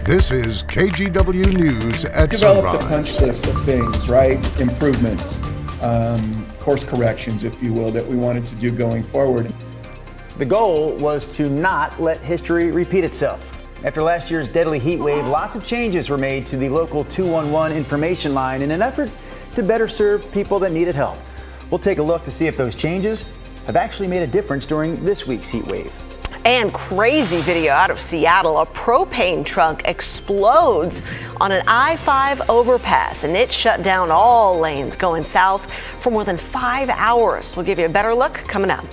This is KGW News at Developed Sunrise. a punch list of things, right? Improvements, course corrections, if you will, that we wanted to do going forward. The goal was to not let history repeat itself. After last year's deadly heat wave, lots of changes were made to the local 211 information line in an effort to better serve people that needed help. We'll take a look to see if those changes have actually made a difference during this week's heat wave. And crazy video out of Seattle. A propane truck explodes on an I-5 overpass, and it shut down all lanes going south for more than 5 hours. We'll give you a better look coming up.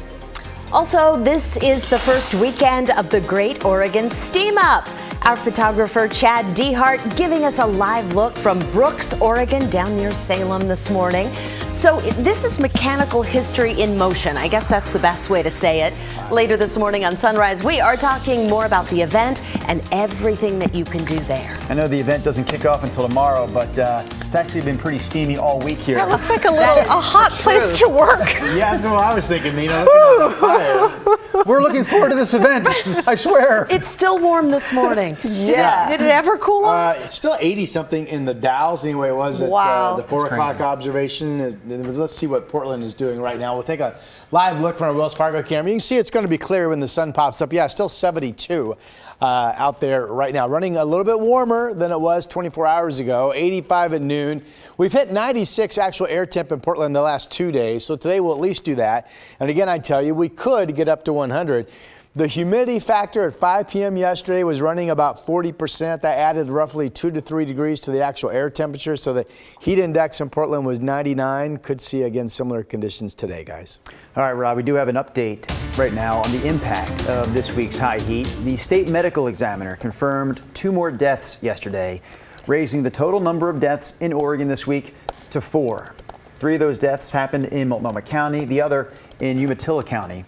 Also, this is the first weekend of the Great Oregon Steam Up. Our photographer Chad Dehart giving us a live look from Brooks, Oregon, down near Salem this morning. So this is mechanical history in motion. I guess that's the best way to say it. Later this morning on Sunrise, we are talking more about the event and everything that you can do there. I know the event doesn't kick off until tomorrow, but it's actually been pretty steamy all week here. That looks like a hot place to work. Yeah, that's what I was thinking, Nina. Looking at the fire. We're looking forward to this event, I swear. It's still warm this morning. Yeah. Did it ever cool off? It's still 80-something in the Dalles. Anyway, it was at the 4 o'clock observation. Let's see what Portland is doing right now. We'll take a live look from our Wells Fargo camera. You can see it's going to be clear when the sun pops up. Yeah, still 72 out there right now. Running a little bit warmer than it was 24 hours ago. 85 at noon. We've hit 96 actual air temp in Portland the last 2 days. So today we'll at least do that. And again, I tell you, we could get up to 100. The humidity factor at 5 p.m. yesterday was running about 40%. That added roughly 2 to 3 degrees to the actual air temperature. So the heat index in Portland was 99. Could see, again, similar conditions today, guys. All right, Rob, we do have an update right now on the impact of this week's high heat. The state medical examiner confirmed 2 more deaths yesterday, raising the total number of deaths in Oregon this week to 4. 3 of those deaths happened in Multnomah County, the other in Umatilla County.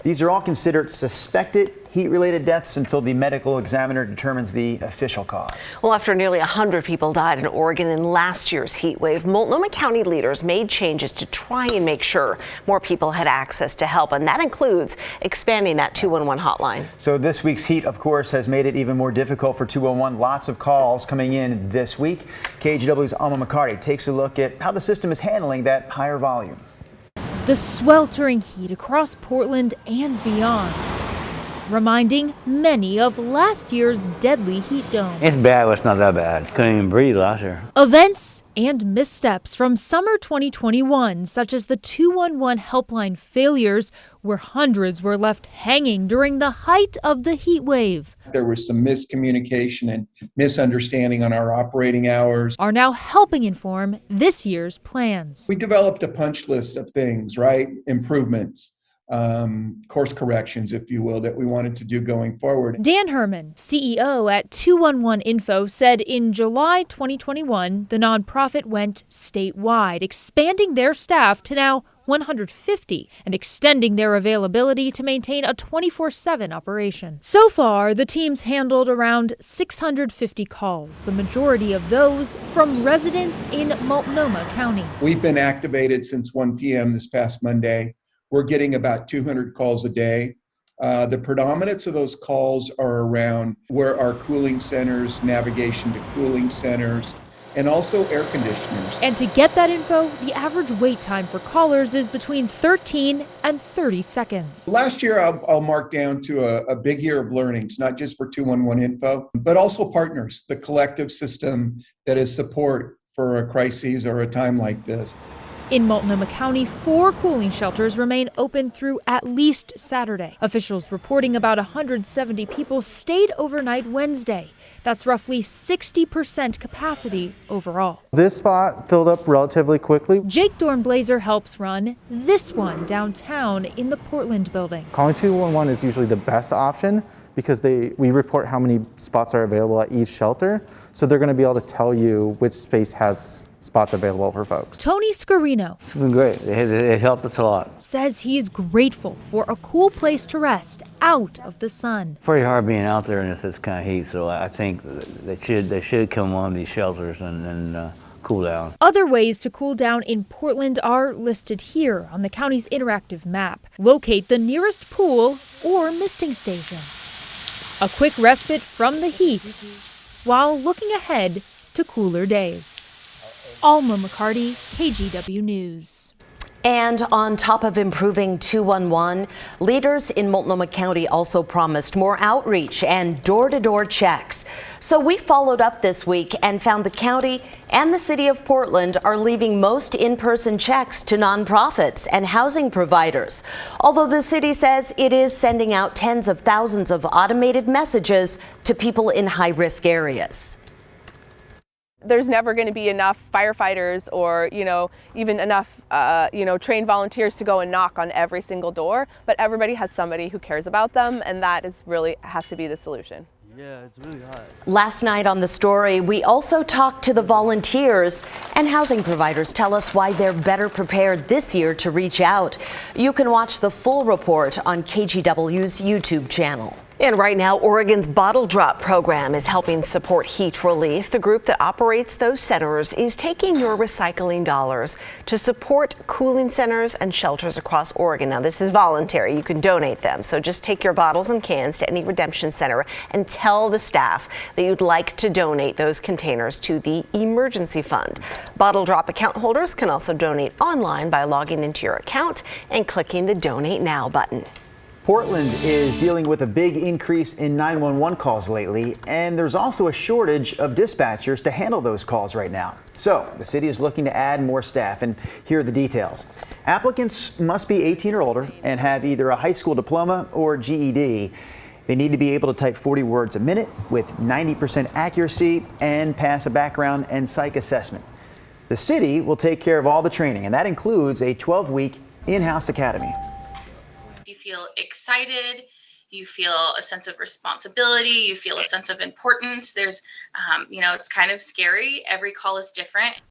These are all considered suspected heat-related deaths until the medical examiner determines the official cause. Well, after nearly 100 people died in Oregon in last year's heat wave, Multnomah County leaders made changes to try and make sure more people had access to help, and that includes expanding that 211 hotline. So this week's heat, of course, has made it even more difficult for 211. Lots of calls coming in this week. KGW's Alma McCarty takes a look at how the system is handling that higher volume. The sweltering heat across Portland and beyond, reminding many of last year's deadly heat dome. It's bad, but it's not that bad. Couldn't even breathe last year. Events and missteps from summer 2021, such as the 211 helpline failures, where hundreds were left hanging during the height of the heat wave. There was some miscommunication and misunderstanding on our operating hours. Are now helping inform this year's plans. We developed a punch list of things, right? Improvements, course corrections, if you will, that we wanted to do going forward. Dan Herman, CEO at 211 Info, said in July 2021, the nonprofit went statewide, expanding their staff to now 150 and extending their availability to maintain a 24/7 operation. So far, the team's handled around 650 calls, the majority of those from residents in Multnomah County. We've been activated since 1 p.m. this past Monday. We're getting about 200 calls a day. The predominance of those calls are around where our cooling centers, navigation to cooling centers, and also air conditioners. And to get that info, the average wait time for callers is between 13 and 30 seconds. Last year, I'll mark down to a big year of learnings, not just for 211 Info, but also partners, the collective system that is support for a crisis or a time like this. In Multnomah County, 4 cooling shelters remain open through at least Saturday. Officials reporting about 170 people stayed overnight Wednesday. That's roughly 60% capacity overall. This spot filled up relatively quickly. Jake Dornblazer helps run this one downtown in the Portland building. Calling 211 is usually the best option because we report how many spots are available at each shelter. So they're going to be able to tell you which space has spots available for folks. Tony Scarino. It's been great. It helped us a lot. Says he's grateful for a cool place to rest out of the sun. Pretty hard being out there in this kind of heat, so I think they should come on these shelters and cool down. Other ways to cool down in Portland are listed here on the county's interactive map. Locate the nearest pool or misting station. A quick respite from the heat while looking ahead to cooler days. Alma McCarty, KGW News. And on top of improving 211, leaders in Multnomah County also promised more outreach and door-to-door checks. So we followed up this week and found the county and the city of Portland are leaving most in-person checks to nonprofits and housing providers. Although the city says it is sending out tens of thousands of automated messages to people in high-risk areas. There's never going to be enough firefighters or, even enough, trained volunteers to go and knock on every single door. But everybody has somebody who cares about them, and that is really has to be the solution. Yeah, it's really hot. Last night on The Story, we also talked to the volunteers, and housing providers tell us why they're better prepared this year to reach out. You can watch the full report on KGW's YouTube channel. And right now, Oregon's Bottle Drop program is helping support heat relief. The group that operates those centers is taking your recycling dollars to support cooling centers and shelters across Oregon. Now, this is voluntary. You can donate them. So just take your bottles and cans to any redemption center and tell the staff that you'd like to donate those containers to the emergency fund. Bottle Drop account holders can also donate online by logging into your account and clicking the Donate Now button. Portland is dealing with a big increase in 911 calls lately, and there's also a shortage of dispatchers to handle those calls right now. So the city is looking to add more staff, and here are the details. Applicants must be 18 or older and have either a high school diploma or GED. They need to be able to type 40 words a minute with 90% accuracy and pass a background and psych assessment. The city will take care of all the training, and that includes a 12-week in-house academy. You feel excited, you feel a sense of responsibility, you feel a sense of importance. There's, it's kind of scary. Every call is different.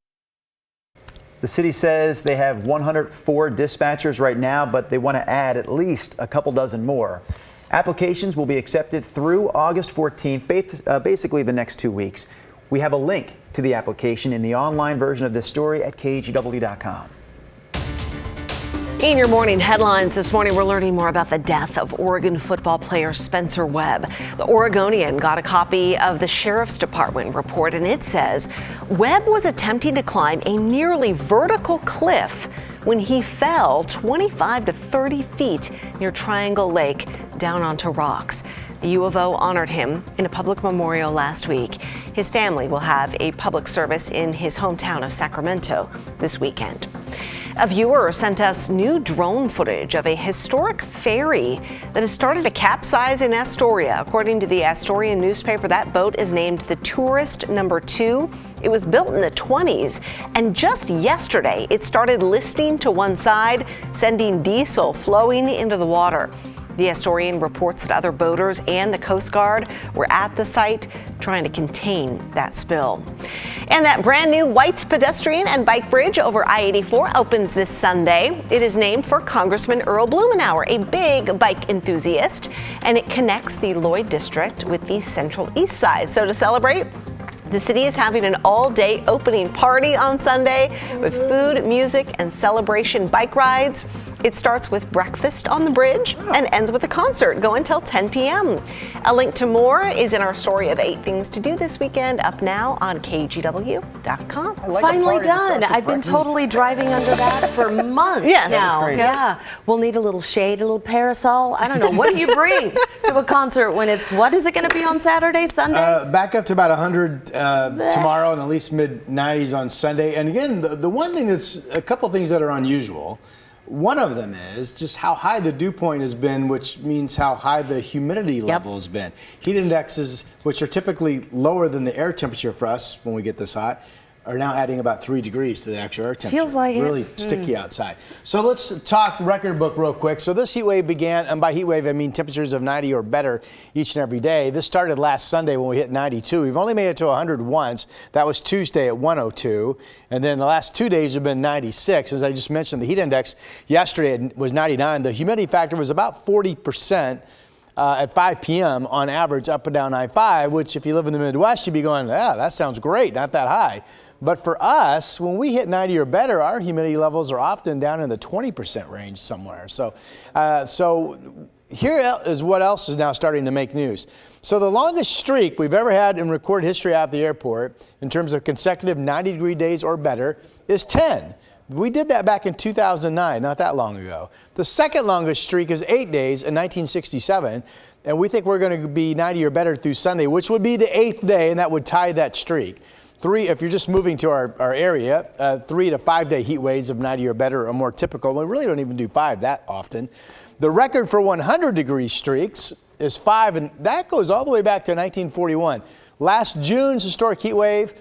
The city says they have 104 dispatchers right now, but they want to add at least a couple dozen more. Applications will be accepted through August 14th, basically the next 2 weeks. We have a link to the application in the online version of this story at KGW.com. In your morning headlines this morning, we're learning more about the death of Oregon football player Spencer Webb. The Oregonian got a copy of the Sheriff's Department report, and it says Webb was attempting to climb a nearly vertical cliff when he fell 25 to 30 feet near Triangle Lake down onto rocks. The U of O honored him in a public memorial last week. His family will have a public service in his hometown of Sacramento this weekend. A viewer sent us new drone footage of a historic ferry that has started to capsize in Astoria. According to the Astorian newspaper, that boat is named the Tourist No. 2. It was built in the 20s, and just yesterday it started listing to one side, sending diesel flowing into the water. The Astorian reports that other boaters and the Coast Guard were at the site trying to contain that spill. And that brand new white pedestrian and bike bridge over I-84 opens this Sunday. It is named for Congressman Earl Blumenauer, a big bike enthusiast, and it connects the Lloyd District with the Central East Side. So to celebrate, the city is having an all-day opening party on Sunday with food, music, and celebration bike rides. It starts with breakfast on the bridge and ends with a concert going till 10 p.m. A link to more is in our story of 8 things to do this weekend, up now on KGW.com. Finally done. I've been totally driving under that for months now. Yeah. We'll need a little shade, a little parasol. I don't know. What do you bring to a concert when it's, what is it going to be on Saturday, Sunday? Back up to about 100 tomorrow and at least mid-90s on Sunday. And again, the one thing that's, a couple things that are unusual. One of them is just how high the dew point has been, which means how high the humidity level has been. Heat indexes, which are typically lower than the air temperature for us when we get this hot, are now adding about 3 degrees to the actual air temperature. Feels like really sticky outside. So let's talk record book real quick. So this heat wave began, and by heat wave I mean temperatures of 90 or better each and every day. This started last Sunday when we hit 92. We've only made it to 100 once. That was Tuesday at 102. And then the last 2 days have been 96. As I just mentioned, the heat index yesterday was 99. The humidity factor was about 40%. At 5 p.m. on average up and down I-5, which if you live in the Midwest, you'd be going, that sounds great, not that high. But for us, when we hit 90 or better, our humidity levels are often down in the 20% range somewhere. So here is what else is now starting to make news. So the longest streak we've ever had in recorded history at the airport in terms of consecutive 90-degree days or better is 10. We did that back in 2009, not that long ago. The second longest streak is 8 days in 1967, and we think we're going to be 90 or better through Sunday, which would be the 8th day, and that would tie that streak. If you're just moving to our area, 3 to 5 day heat waves of 90 or better are more typical. We really don't even do 5 that often. The record for 100-degree streaks is 5, and that goes all the way back to 1941. Last June's historic heat wave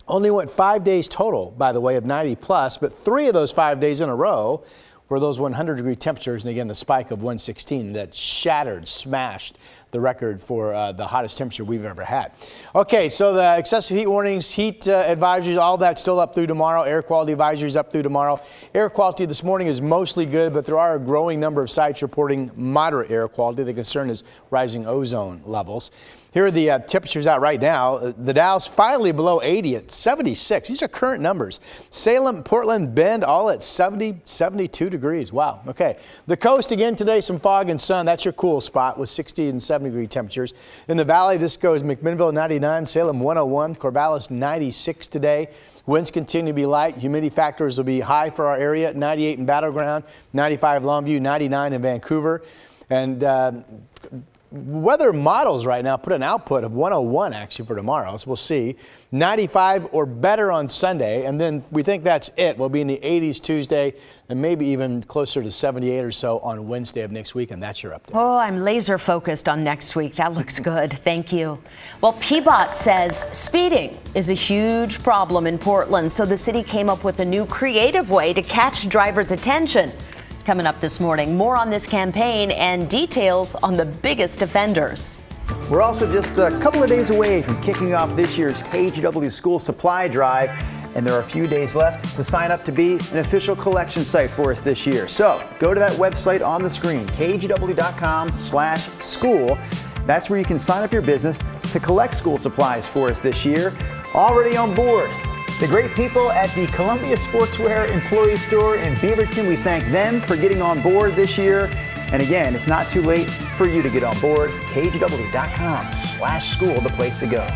only went 5 days total, by the way, of 90 plus, but 3 of those 5 days in a row were those 100-degree temperatures, and again, the spike of 116 that smashed the record for the hottest temperature we've ever had. Okay, so the excessive heat warnings, heat advisories, all that's still up through tomorrow. Air quality advisories up through tomorrow. Air quality this morning is mostly good, but there are a growing number of sites reporting moderate air quality. The concern is rising ozone levels. Here are the temperatures out right now. The Dow's finally below 80 at 76. These are current numbers. Salem, Portland, Bend, all at 70, 72 degrees. Wow. Okay. The coast again today, some fog and sun. That's your cool spot with 60 and 70-degree temperatures. In the valley, this goes McMinnville 99, Salem 101, Corvallis 96 today. Winds continue to be light. Humidity factors will be high for our area. 98 in Battleground, 95 Longview, 99 in Vancouver. And weather models right now put an output of 101 actually for tomorrow, so we'll see. 95 or better on Sunday, and then we think that's it. We'll be in the 80s Tuesday and maybe even closer to 78 or so on Wednesday of next week, and that's your update. Oh, I'm laser focused on next week. That looks good. Thank you. Well, PBOT says speeding is a huge problem in Portland, so the city came up with a new creative way to catch drivers' attention. Coming up this morning, more on this campaign and details on the biggest offenders. We're also just a couple of days away from kicking off this year's KGW school supply drive, and there are a few days left to sign up to be an official collection site for us this year. So go to that website on the screen, kgw.com/school. That's where you can sign up your business to collect school supplies for us this year. Already on board, the great people at the Columbia Sportswear Employee Store in Beaverton, we thank them for getting on board this year. And again, it's not too late for you to get on board. KGW.com/school, the place to go.